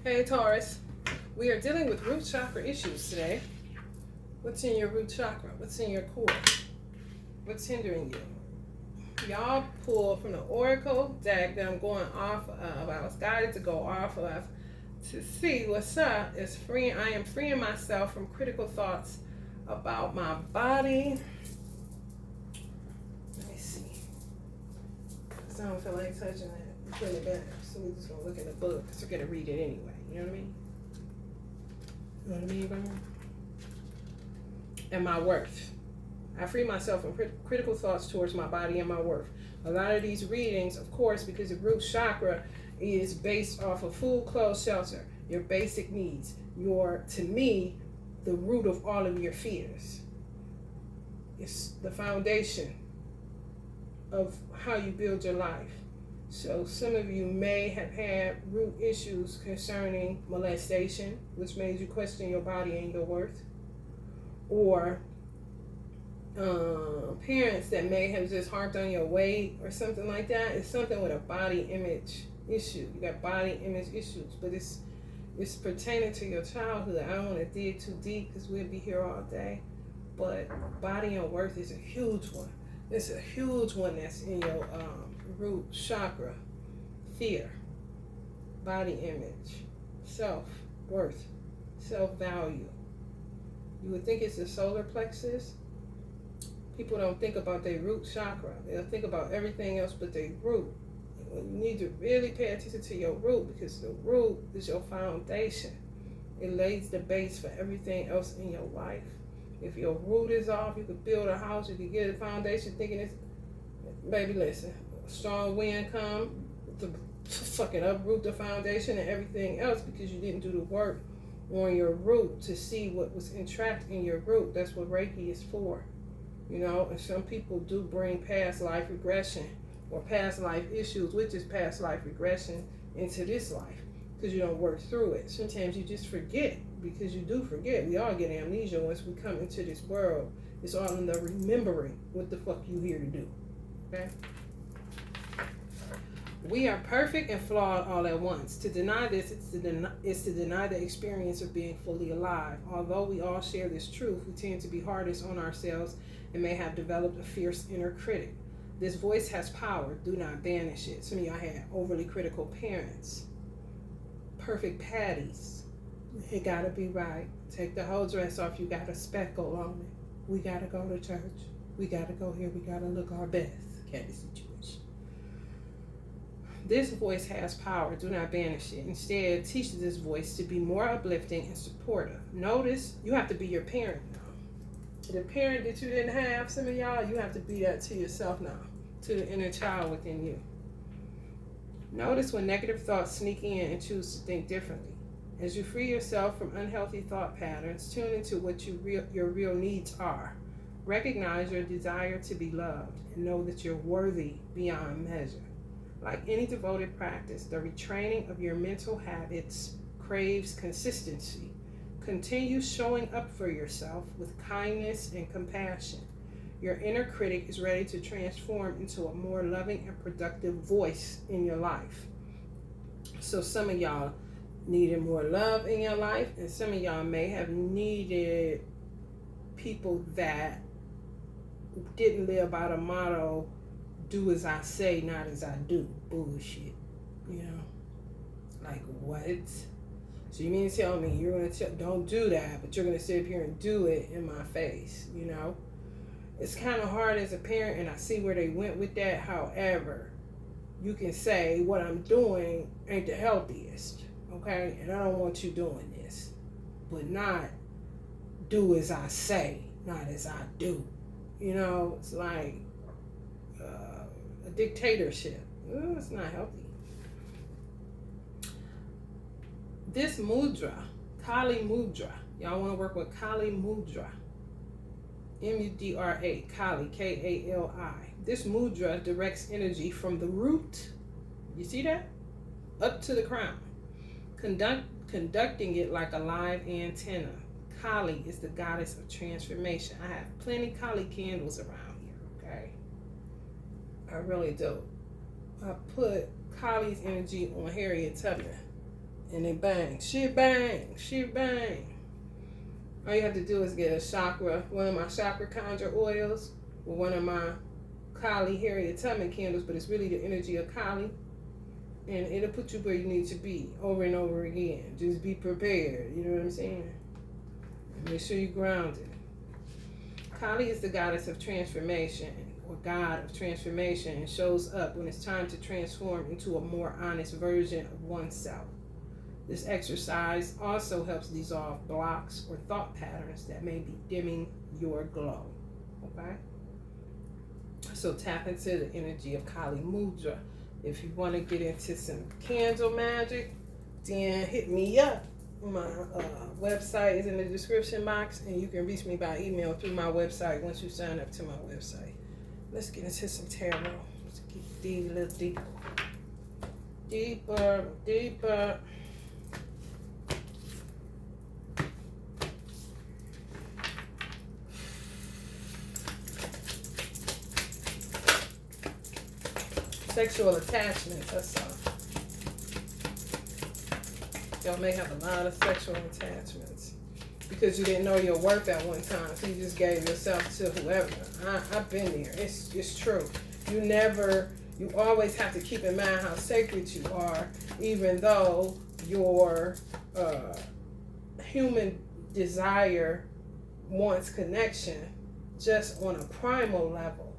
Hey Taurus, we are dealing with root chakra issues today. What's in your root chakra? What's in your core? What's hindering you? Y'all pull from the oracle deck that I'm going off of. I was guided to go off of to see what's up. I am freeing myself from critical thoughts about my body. Let me see. Because I don't feel like touching it. Putting it back. So we're just gonna look in the book because we're gonna read it anyway. You know what I mean? You know what I mean, Brian? And my worth. I free myself from critical thoughts towards my body and my worth. A lot of these readings, of course, because the root chakra is based off of food, clothes, shelter, your basic needs. To me, the root of all of your fears. It's the foundation of how you build your life. So some of you may have had root issues concerning molestation, which made you question your body and your worth. Or parents that may have just harped on your weight or something like that. It's something with a body image issue. You got body image issues, but it's pertaining to your childhood. I don't want to dig too deep because we'll be here all day. But body and worth is a huge one. It's a huge one that's in your root chakra. Fear, body image, self-worth, self-value. You would think it's the solar plexus. People don't think about their root chakra. They'll think about everything else but their root. You need to really pay attention to your root because the root is your foundation. It lays the base for everything else in your life. If your root is off, you could build a house, you could get a foundation thinking it's, baby, listen, a strong wind come to fucking uproot the foundation and everything else because you didn't do the work on your root to see what was entrapped in your root. That's what Reiki is for. You know, and some people do bring past life regression or past life issues, which is past life regression, into this life because you don't work through it. Sometimes you just forget because you do forget. We all get amnesia once we come into this world. It's all in the remembering what the fuck you here to do. Okay? We are perfect and flawed all at once. To deny this is to deny the experience of being fully alive. Although we all share this truth, we tend to be hardest on ourselves and may have developed a fierce inner critic. This voice has power. Do not banish it. Some of y'all had overly critical parents. Perfect patties. It gotta be right. Take the whole dress off. You got a speckle on it. We gotta go to church. We gotta go here. We gotta look our best. Kind of situation. This voice has power. Do not banish it. Instead, teach this voice to be more uplifting and supportive. Notice you have to be your parent now. The parent that you didn't have, some of y'all, you have to be that to yourself now, to the inner child within you. Notice when negative thoughts sneak in and choose to think differently. As you free yourself from unhealthy thought patterns, tune into what your real needs are. Recognize your desire to be loved and know that you're worthy beyond measure. Like any devoted practice, the retraining of your mental habits craves consistency. Continue showing up for yourself with kindness and compassion. Your inner critic is ready to transform into a more loving and productive voice in your life. So some of y'all needed more love in your life, and some of y'all may have needed people that didn't live by the motto, do as I say, not as I do. Bullshit. You know? Like, what? So you mean to tell me you're going to don't do that, but you're going to sit up here and do it in my face, you know? It's kind of hard as a parent, and I see where they went with that. However, you can say what I'm doing ain't the healthiest, okay? And I don't want you doing this. But not do as I say, not as I do. You know, it's like a dictatorship. It's not healthy. This mudra, Kali Mudra, y'all want to work with Kali Mudra, M-U-D-R-A, Kali, K-A-L-I. This mudra directs energy from the root, you see that, up to the crown, conducting it like a live antenna. Kali is the goddess of transformation. I have plenty Kali candles around here, okay? I really do. I put Kali's energy on Harriet Tubman. And they bang. Shit bang. Shit bang. All you have to do is get a chakra, one of my chakra conjure oils, or one of my Kali Harriet Tubman candles, but it's really the energy of Kali. And it'll put you where you need to be over and over again. Just be prepared. You know what I'm saying? Make sure you're grounded. Kali is the goddess of transformation, or god of transformation, and shows up when it's time to transform into a more honest version of oneself. This exercise also helps dissolve blocks or thought patterns that may be dimming your glow. Okay? So tap into the energy of Kali Mudra. If you want to get into some candle magic, then hit me up. My website is in the description box, and you can reach me by email through my website once you sign up to my website. Let's get into some tarot. Let's get deep, a little deeper. Deeper, deeper. Sexual attachments, that's all. Y'all may have a lot of sexual attachments because you didn't know your worth at one time, so you just gave yourself to whoever. I've been there. It's true. You always have to keep in mind how sacred you are, even though your human desire wants connection just on a primal level.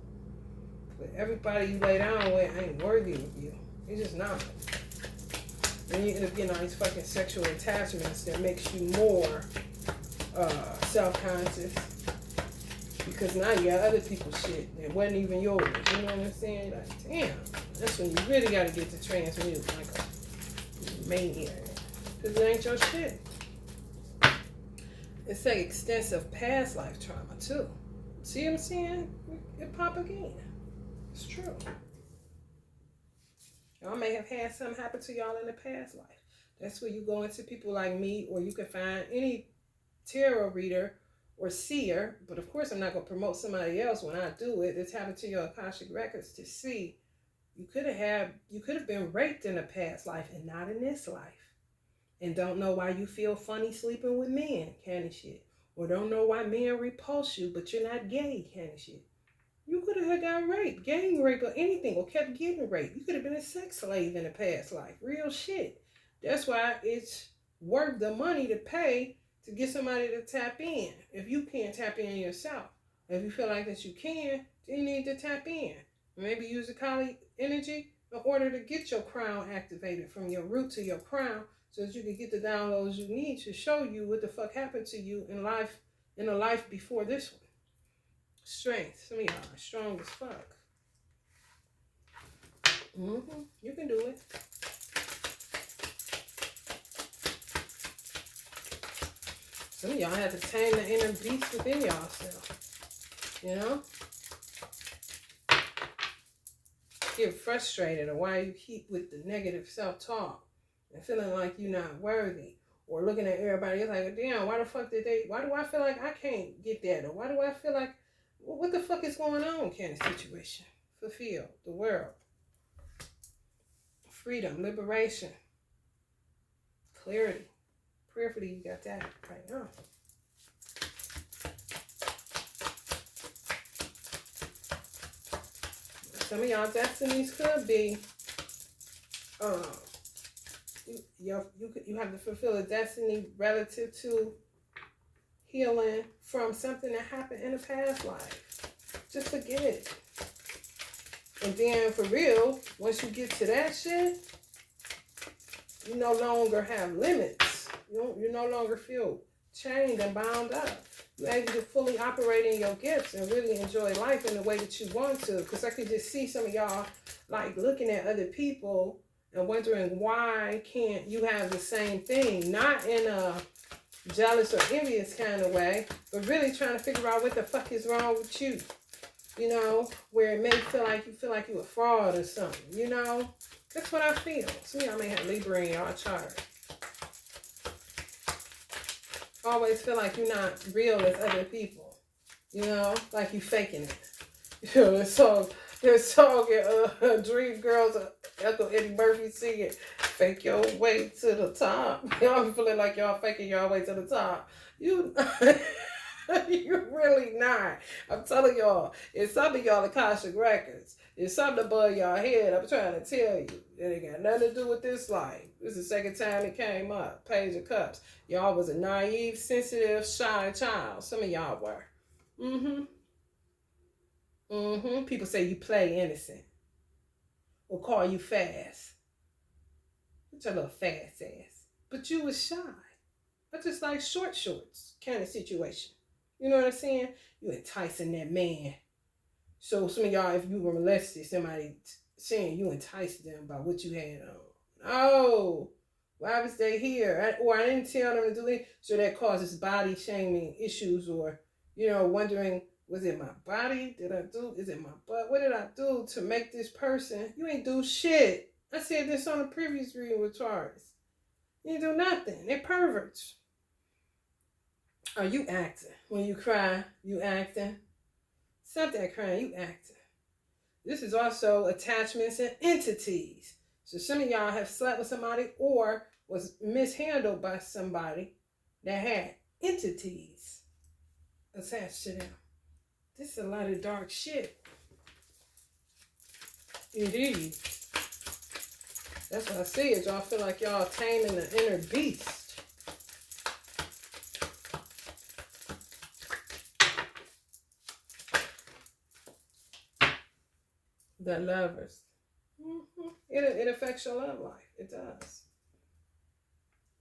But everybody you lay down with ain't worthy of you. You're just not. And you end up getting all these fucking sexual attachments that makes you more self-conscious. Because now you got other people's shit that wasn't even yours. You know what I'm saying? Like, damn. That's when you really got to get to transmute like a maniac. Because it ain't your shit. It's like extensive past life trauma, too. See what I'm saying? It pop again. It's true. Y'all may have had something happen to y'all in the past life. That's where you go into people like me, or you can find any tarot reader or seer. But of course, I'm not going to promote somebody else when I do it. It's happened to your Akashic records to see. You could have been raped in a past life and not in this life. And don't know why you feel funny sleeping with men, kind of shit. Or don't know why men repulse you, but you're not gay, kind of shit. You could have got raped, gang raped, or anything, or kept getting raped. You could have been a sex slave in a past life. Real shit. That's why it's worth the money to pay to get somebody to tap in. If you can't tap in yourself, if you feel like that you can, then you need to tap in. Maybe use the Kali energy in order to get your crown activated from your root to your crown, so that you can get the downloads you need to show you what the fuck happened to you in life, in a life before this one. Strength. Some of y'all are strong as fuck. You can do it. Some of y'all have to tame the inner beast within y'allself. You know? Get frustrated, or why you keep with the negative self-talk and feeling like you're not worthy. Or looking at everybody else like, damn, why do I feel like I can't get that? Or why do I feel like, what the fuck is going on kind of situation? Fulfill the world. Freedom, liberation, clarity. Prayerfully, you got that right now. Some of y'all destinies could be, you have to fulfill a destiny relative to healing from something that happened in a past life. Just forget it. And then for real, once you get to that shit, you no longer have limits. You no longer feel chained and bound up. You're able to fully operate in your gifts and really enjoy life in the way that you want to. Because I could just see some of y'all like looking at other people and wondering why can't you have the same thing? Not in a jealous or envious kind of way, but really trying to figure out what the fuck is wrong with you. You know, where it may feel like you're a fraud or something. You know, that's what I feel. Some of y'all may have Libra in y'all chart. Always feel like you're not real as other people. You know, like you faking it. You know, there's song Dream Girls, Uncle Eddie Murphy singing, Fake your way to the top. Y'all be feeling like y'all faking your way to the top. You you're really not. I'm telling y'all, it's something y'all Akashic records. It's something above y'all head. I'm trying to tell you. It ain't got nothing to do with this life. This is the second time it came up. Page of Cups. Y'all was a naive, sensitive, shy child. Some of y'all were. People say you play innocent. Or call you fast. What's your little fast ass? But you was shy. I just like shorts kind of situation. You know what I'm saying? You enticing that man. So some of y'all, if you were molested, somebody saying you enticed them by what you had on. Oh, why was they here? Or I didn't tell them to do it. So that causes body shaming issues, or, wondering, was it my body? Is it my butt? What did I do to make this person? You ain't do shit. I said this on a previous reading with Taurus. You ain't do nothing. They're perverts. Are you acting? When you cry, you acting? Stop that crying, you acting. This is also attachments and entities. So some of y'all have slept with somebody or was mishandled by somebody that had entities attached to them. This is a lot of dark shit. Indeed. That's what I see is y'all feel like y'all taming the inner beast. The Lovers. It affects your love life. It does.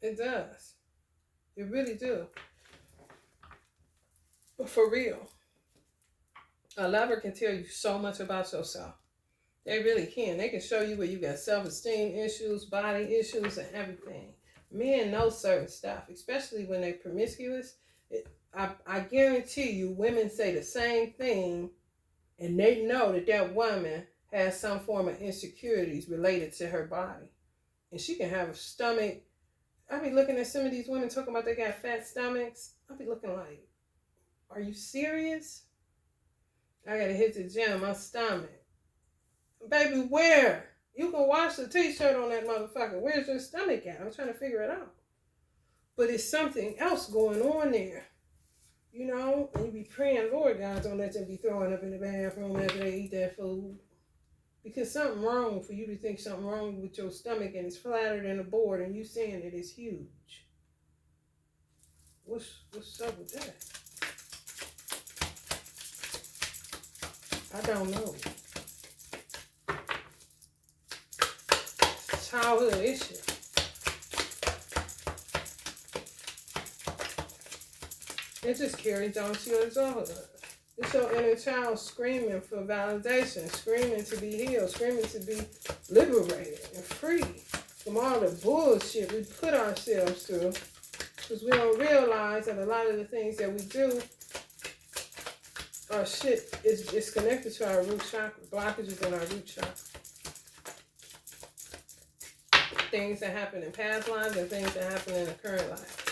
It does. It really do. But for real, a lover can tell you so much about yourself. They really can. They can show you where you got self-esteem issues, body issues, and everything. Men know certain stuff, especially when they're promiscuous. I guarantee you, women say the same thing, and they know that woman has some form of insecurities related to her body. And she can have a stomach. I be looking at some of these women talking about they got fat stomachs. I be looking like, are you serious? I gotta hit the gym, my stomach. Baby, where? You can wash the t-shirt on that motherfucker. Where's your stomach at? I'm trying to figure it out. But it's something else going on there. And you be praying, Lord God, don't let them be throwing up in the bathroom after they eat that food. Because something wrong for you to think something wrong with your stomach and it's flatter than a board and you saying it is huge. What's up with that? I don't know. Childhood issue. It just carries on to your adulthood. It's your inner child screaming for validation, screaming to be healed, screaming to be liberated and free from all the bullshit we put ourselves through. Because we don't realize that a lot of the things that we do are shit is connected to our root chakra, blockages in our root chakra. Things that happen in past lives and things that happen in the current life.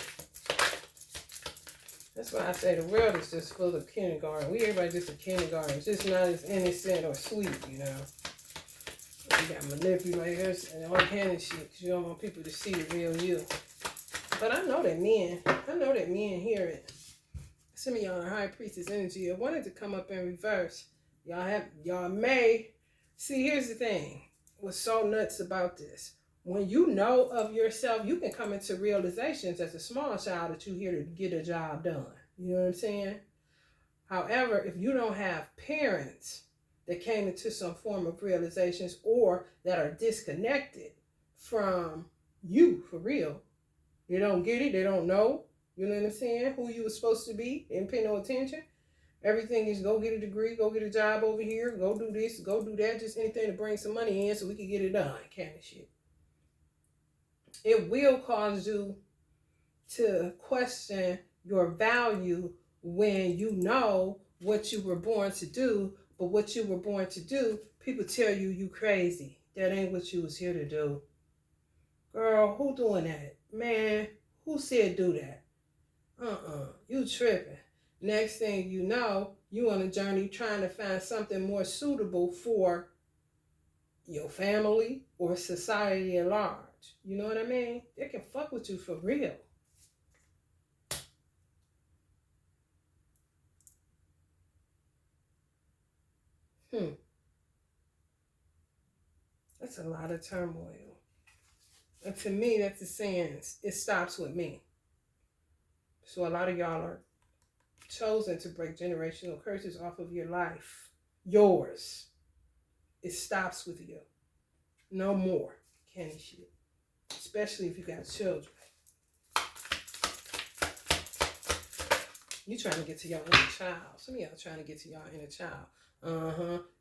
That's why I say the world is just full of kindergarten. Everybody just a kindergarten. It's just not as innocent or sweet, You got manipulators and all kind of shit because you don't want people to see the real you. But I know that men hear it. Some of y'all are high priestess energy. I wanted to come up in reverse. Y'all may. See, here's the thing. What's so nuts about this? When you know of yourself, you can come into realizations as a small child that you're here to get a job done. You know what I'm saying? However, if you don't have parents that came into some form of realizations or that are disconnected from you for real, they don't get it, they don't know, you know what I'm saying, who you were supposed to be, they didn't pay no attention. Everything is go get a degree, go get a job over here, go do this, go do that, just anything to bring some money in so we can get it done, kind of shit. It will cause you to question your value when you know what you were born to do, but what you were born to do, people tell you you crazy. That ain't what you was here to do. Girl, who doing that? Man, who said do that? You tripping. Next thing you know, you on a journey trying to find something more suitable for your family or society at large. You know what I mean? They can fuck with you for real. That's a lot of turmoil. And to me, that's the saying, it stops with me. So a lot of y'all are chosen to break generational curses off of your life. Yours. It stops with you. No more candy shit. Especially if you got children. You trying to get to your inner child. Some of y'all trying to get to your inner child.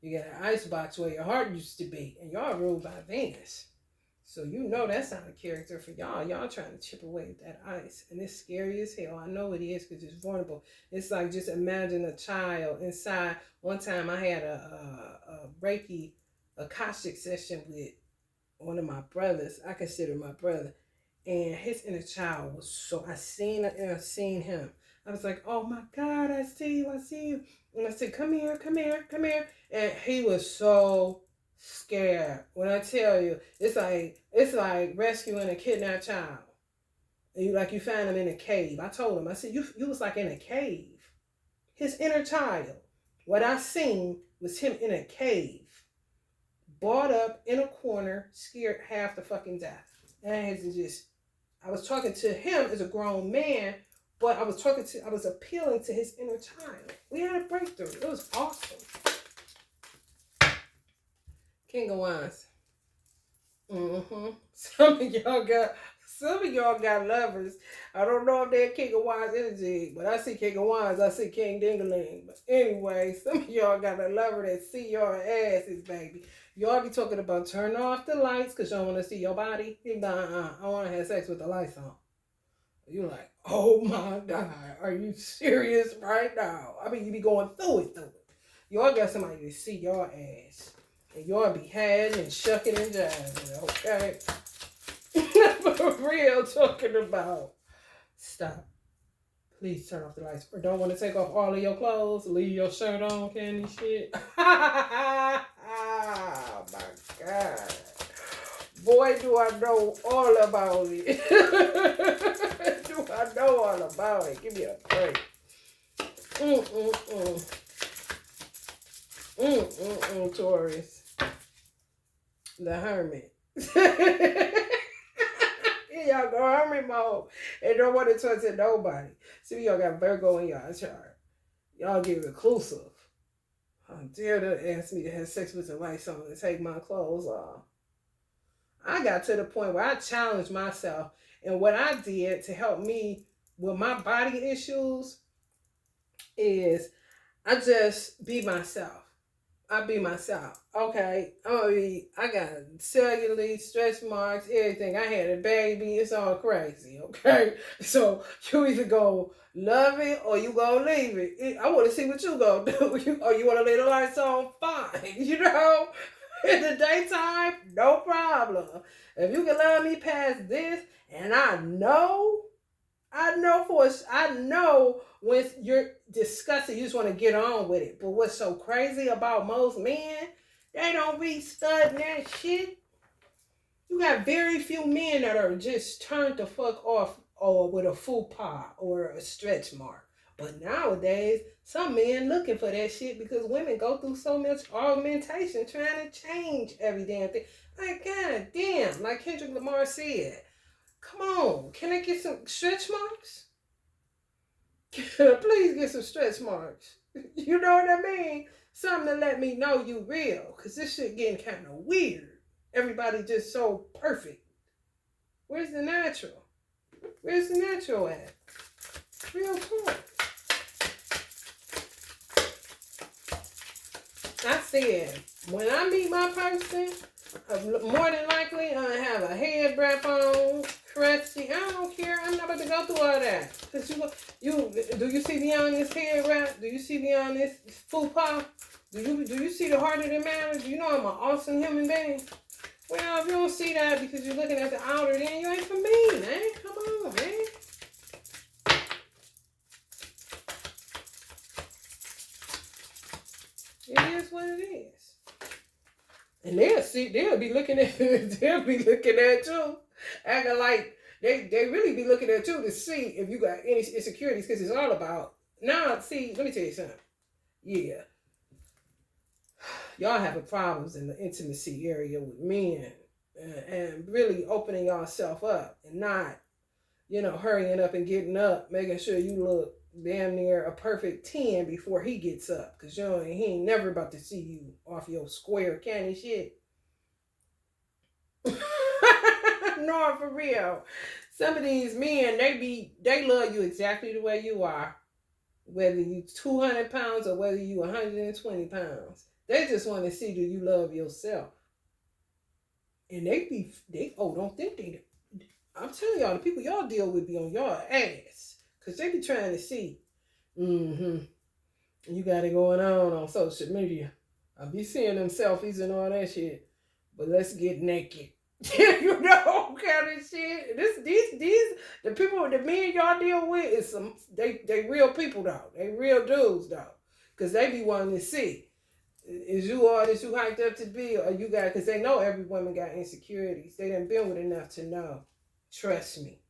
You got an icebox where your heart used to be. And y'all ruled by Venus. So you know that's not a character for y'all. Y'all trying to chip away at that ice. And it's scary as hell. I know it is because it's vulnerable. It's like just imagine a child inside. One time I had a Reiki Akashic session with one of my brothers. I consider my brother. And his inner child was so, I seen him. I was like, oh my God, I see you. And I said, come here. And he was so scared. When I tell you, it's like rescuing a kidnapped child. And you find him in a cave. I told him, I said, you was like in a cave. His inner child. What I seen was him in a cave. Brought up in a corner, scared half to fucking death. And I was talking to him as a grown man, but I was appealing to his inner child. We had a breakthrough. It was awesome. King of Wands. Some of y'all got lovers. I don't know if they're King of Wands energy, but I see King of Wands. I see King Dingaling. But anyway, some of y'all got a lover that see your asses, baby. Y'all be talking about turn off the lights because you don't want to see your body. I want to have sex with the lights on. You're like, oh my God, are you serious right now? I mean, you be going through it. Y'all got somebody to see your ass. And y'all be hiding and shucking and jiving, okay? For real, talking about. Stop. Please turn off the lights. Or don't want to take off all of your clothes. Leave your shirt on, candy shit. Oh my God. Boy, do I know all about it. Do I know all about it. Give me a break. Taurus. The Hermit. Y'all go hermit mode and don't want to talk to nobody. See, y'all got Virgo in y'all chart. Y'all get reclusive. How dare they ask me to have sex with the lights on and take my clothes off? I got to the point where I challenged myself, and what I did to help me with my body issues is I just be myself. I be myself. Okay, I got cellulite, stretch marks, everything. I had a baby. It's all crazy. Okay, so you either go love it or you go leave it. I want to see what you gonna do. You want to leave the lights on? Fine. You know, in the daytime, no problem. If you can love me past this, and I know when you're disgusted, you just want to get on with it. But what's so crazy about most men, they don't be studying that shit. You got very few men that are just turned the fuck off or with a faux pas or a stretch mark. But nowadays, some men looking for that shit because women go through so much augmentation trying to change every damn thing. Like, God damn, like Kendrick Lamar said, come on, can I get some stretch marks? Please get some stretch marks. You know what I mean? Something to let me know you real. Because this shit getting kind of weird. Everybody just so perfect. Where's the natural? Where's the natural at? Real talk. I said, when I meet my person, more than likely I have a head wrap on, crusty. I don't care. I'm not about to go through all that. Cause do you see beyond this head wrap? Do you see beyond this faux pas? Do you see the heart of the matter? Do you know I'm an awesome human being? Well, if you don't see that because you're looking at the outer, then you ain't for me, man. Come on, man. It is what it is. And they'll be looking at you. Acting like they really be looking at you to see if you got any insecurities, because it's all about, now, see, let me tell you something. Yeah. Y'all having problems in the intimacy area with men, and really opening yourself up and not, hurrying up and getting up, making sure you look damn near a perfect 10 before he gets up. Because he ain't never about to see you off your square candy shit. No, for real. Some of these men, they love you exactly the way you are. Whether you 200 pounds or whether you 120 pounds. They just want to see, do you love yourself? And don't think they, I'm telling y'all, the people y'all deal with be on y'all ass. Because they be trying to see, you got it going on social media. I be seeing them selfies and all that shit. But let's get naked. Kind of shit. The people, the men y'all deal with is they real people though. They real dudes though. Because they be wanting to see. Is you all that you hyped up to be, or you got, because they know every woman got insecurities. They done been with enough to know. Trust me.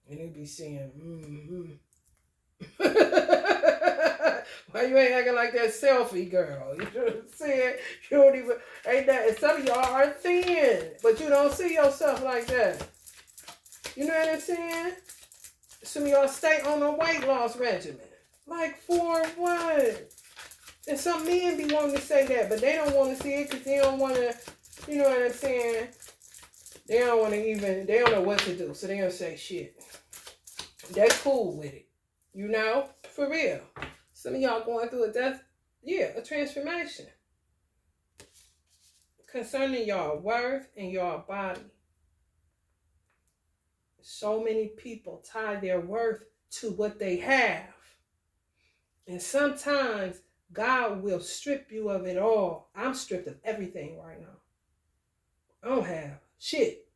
And they be saying, why you ain't acting like that selfie girl? You know what I'm saying? You don't even, ain't that, and some of y'all are thin, but you don't see yourself like that. You know what I'm saying? Some of y'all stay on a weight loss regimen. Like, for what? And some men be wanting to say that, but they don't want to see it because they don't want to, you know what I'm saying? They don't want to even, they don't know what to do, so they don't say shit. They're cool with it. You know? For real. Some of y'all going through a transformation. Concerning y'all worth and y'all body. So many people tie their worth to what they have. And sometimes God will strip you of it all. I'm stripped of everything right now. I don't have shit.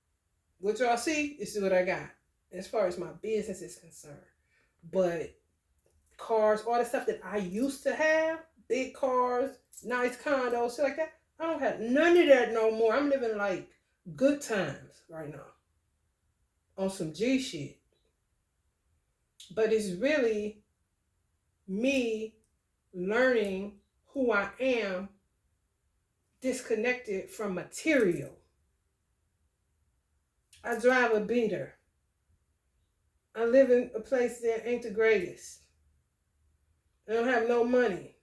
What y'all see is what I got. As far as my business is concerned. But cars, all the stuff that I used to have, big cars, nice condos, shit like that, I don't have none of that no more. I'm living like good times right now. On some G shit. But it's really me learning who I am disconnected from material. I drive a beater. I live in a place that ain't the greatest. I don't have no money.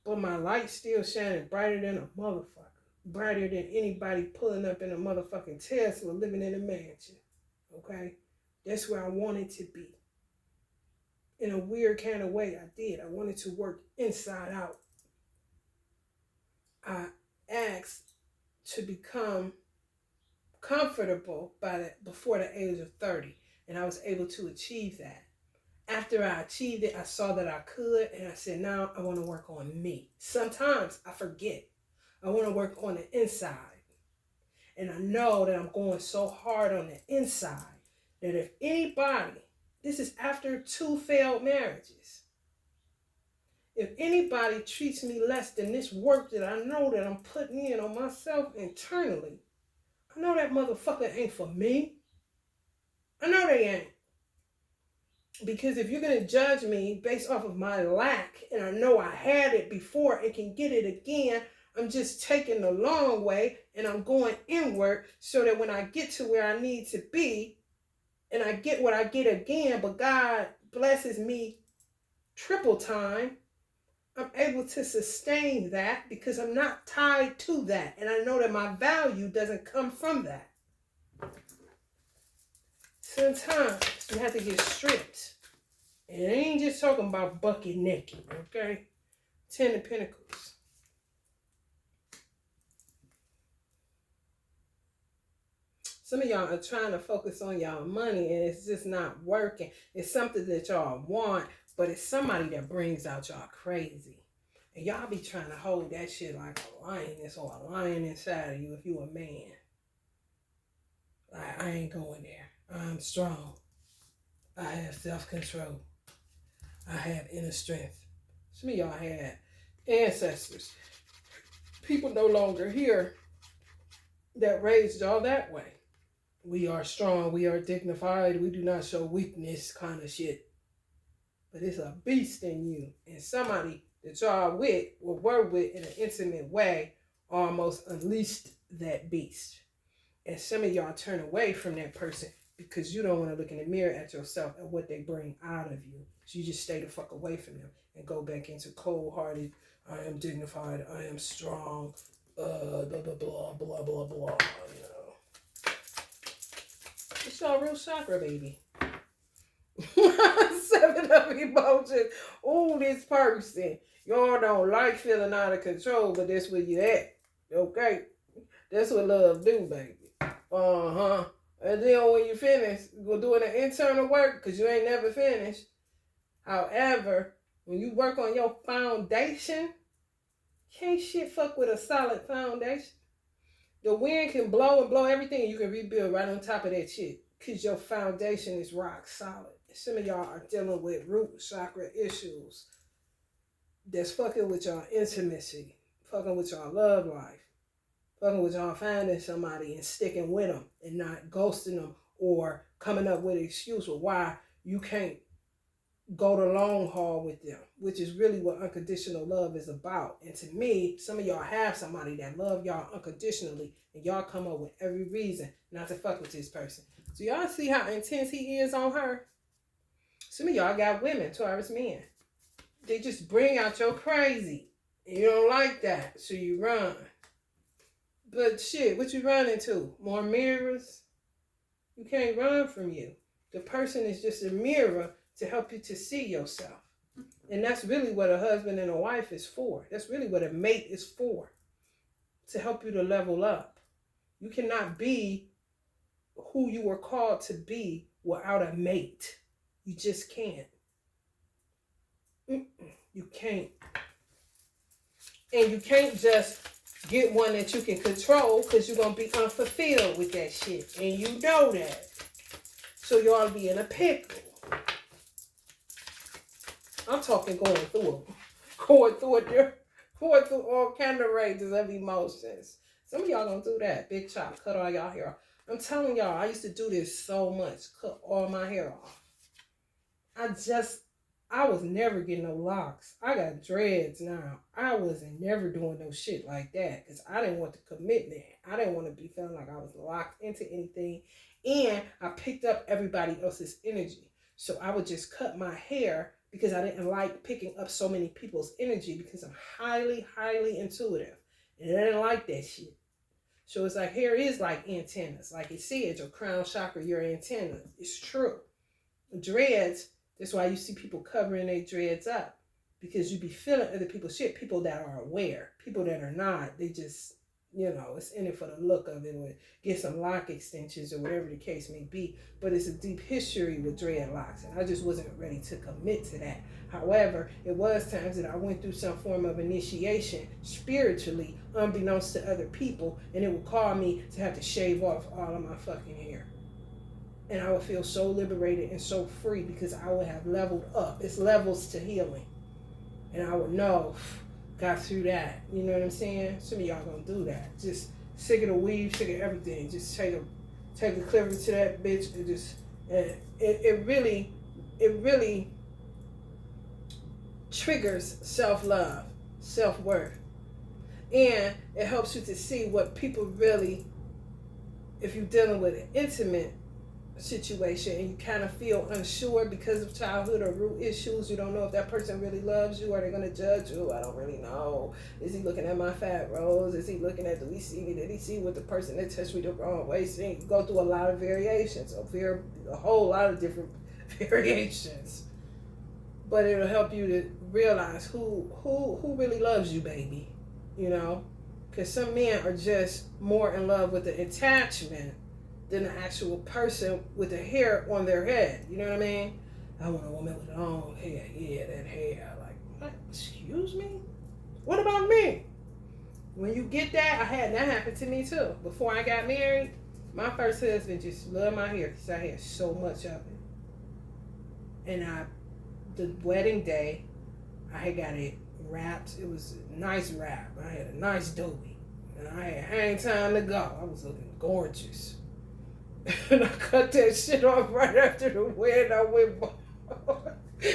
But my light's still shining brighter than a motherfucker. Brighter than anybody pulling up in a motherfucking Tesla living in a mansion. Okay? That's where I wanted to be. In a weird kind of way, I did. I wanted to work inside out. I asked to become comfortable before the age of 30. And I was able to achieve that. After I achieved it, I saw that I could. And I said, now I want to work on me. Sometimes I forget. I want to work on the inside. And I know that I'm going so hard on the inside that if anybody, this is after 2 failed marriages, if anybody treats me less than this work that I know that I'm putting in on myself internally, I know that motherfucker ain't for me. I know they ain't. Because if you're going to judge me based off of my lack, and I know I had it before and can get it again, I'm just taking the long way and I'm going inward so that when I get to where I need to be and I get what I get again, but God blesses me triple time, I'm able to sustain that because I'm not tied to that. And I know that my value doesn't come from that. Sometimes you have to get stripped. And I ain't just talking about bucket naked, okay? 10 of Pentacles. Some of y'all are trying to focus on y'all money and it's just not working. It's something that y'all want, but it's somebody that brings out y'all crazy. And y'all be trying to hold that shit like a lioness or a lion inside of you if you a man. Like, I ain't going there. I'm strong. I have self-control. I have inner strength. Some of y'all had ancestors. People no longer here that raised y'all that way. We are strong, we are dignified, we do not show weakness kind of shit. But it's a beast in you. And somebody that y'all with or were with in an intimate way almost unleashed that beast. And some of y'all turn away from that person because you don't want to look in the mirror at yourself and what they bring out of you. So you just stay the fuck away from them and go back into cold-hearted, I am dignified, I am strong, blah, blah, blah, blah, blah, blah, you know. It's y'all real chakra, baby. 7 of emotions. Oh, this person. Y'all don't like feeling out of control, but that's where you at. Okay? That's what love do, baby. Uh-huh. And then when you finish, go doing the internal work, because you ain't never finished. However, when you work on your foundation, can't shit fuck with a solid foundation. The wind can blow and blow everything, and you can rebuild right on top of that shit, because your foundation is rock solid. Some of y'all are dealing with root chakra issues that's fucking with y'all intimacy, fucking with y'all love life, fucking with y'all finding somebody and sticking with them and not ghosting them or coming up with an excuse for why you can't go the long haul with them, which is really what unconditional love is about. And to me, some of y'all have somebody that love y'all unconditionally, and y'all come up with every reason not to fuck with this person. So y'all see how intense he is on her? Some of y'all got women, Taurus men. They just bring out your crazy. And you don't like that, so you run. But shit, what you running to? More mirrors? You can't run from you. The person is just a mirror to help you to see yourself. And that's really what a husband and a wife is for. That's really what a mate is for. To help you to level up. You cannot be who you were called to be without a mate. You just can't. You can't. And you can't just get one that you can control, because you're going to be unfulfilled with that shit. And you know that. So you ought to be in a pickle. I'm talking going through them. Going through all kind of ranges of emotions. Some of y'all gonna do that. Big chop, cut all y'all hair off. I'm telling y'all, I used to do this so much. Cut all my hair off. I was never getting no locks. I got dreads now. I wasn't never doing no shit like that, because I didn't want the commitment. I didn't want to be feeling like I was locked into anything. And I picked up everybody else's energy. So I would just cut my hair, because I didn't like picking up so many people's energy, because I'm highly, highly intuitive. And I didn't like that shit. So it's like, hair is like antennas. Like it said, your crown chakra, your antennas. It's true. Dreads, that's why you see people covering their dreads up. Because you be feeling other people's shit. People that are aware. People that are not, they just, it's in it for the look of it, or get some lock extensions or whatever the case may be. But it's a deep history with dreadlocks, and I just wasn't ready to commit to that. However, it was times that I went through some form of initiation spiritually, unbeknownst to other people, and it would cause me to have to shave off all of my fucking hair. And I would feel so liberated and so free, because I would have leveled up. It's levels to healing. And I would know, got through that. You know what I'm saying? Some of y'all gonna do that. Just sick of the weave, sick of everything. Just take a clipper to that bitch and just, it really triggers self-love, self-worth. And it helps you to see what people really, if you're dealing with an intimate situation and you kind of feel unsure because of childhood or root issues, you don't know if that person really loves you, or they're going to judge you. I don't really know. Is he looking at my fat rolls? Is he looking at, do he see me? Did he see what the person that touched me the wrong way? So you go through a lot of variations, a whole lot of different variations. But it'll help you to realize who really loves you, baby. Because some men are just more in love with the attachment than the actual person with the hair on their head. You know what I mean? I want a woman with long hair. Yeah, that hair. Like, what? Excuse me? What about me? When you get that, that happened to me too. Before I got married, my first husband just loved my hair because I had so much of it. And the wedding day, I had got it wrapped. It was a nice wrap. I had a nice doobie. And I had hang time to go. I was looking gorgeous. And I cut that shit off right after the wedding. I went,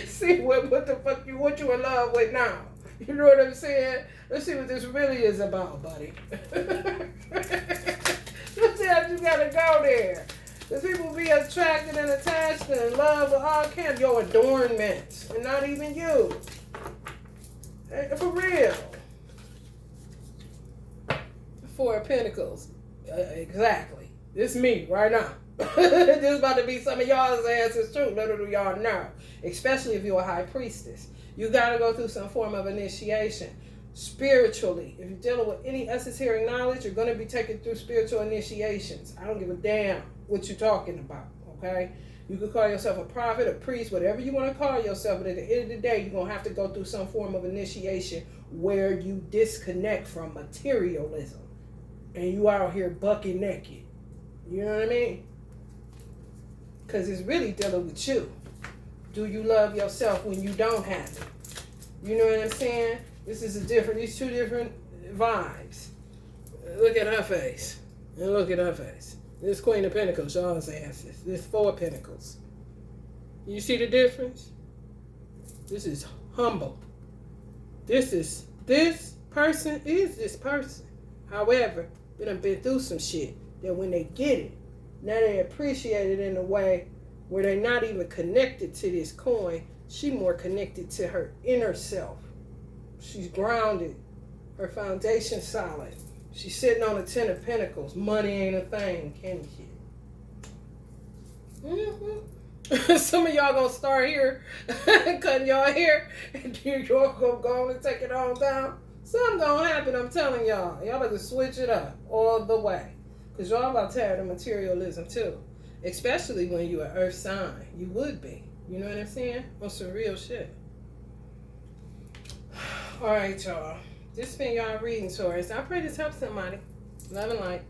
see what the fuck what you in love with now. You know what I'm saying? Let's see what this really is about, buddy. Sometimes you gotta go there. Because people be attracted and attached and in love with all kinds of your adornments. And not even you. For real. Four of Pentacles. Exactly. This me right now. This is about to be some of y'all's answers too. Little do y'all know. Especially if you're a high priestess. You got to go through some form of initiation. Spiritually, if you're dealing with any esoteric knowledge, you're going to be taken through spiritual initiations. I don't give a damn what you're talking about, okay? You could call yourself a prophet, a priest, whatever you want to call yourself, but at the end of the day, you're going to have to go through some form of initiation where you disconnect from materialism. And you out here bucking naked. You know what I mean? Because it's really dealing with you. Do you love yourself when you don't have it? You know what I'm saying? These two different vibes. Look at her face. And look at her face. This Queen of Pentacles, y'all's answers. This Four of Pentacles. You see the difference? This is humble. This person is this person. However, they done been through some shit that when they get it, now they appreciate it in a way where they're not even connected to this coin. She more connected to her inner self. She's grounded. Her foundation solid. She's sitting on the 10 of Pentacles. Money ain't a thing, can you? Some of y'all gonna start here, cutting y'all hair, and you're gonna go on and take it on down. Something gonna happen, I'm telling y'all. Y'all better switch it up all the way. Because y'all about tired of materialism too. Especially when you're an earth sign. You would be. You know what I'm saying? On some real shit. Alright, y'all. This has been y'all reading, Taurus. I pray this helps somebody. Love and light.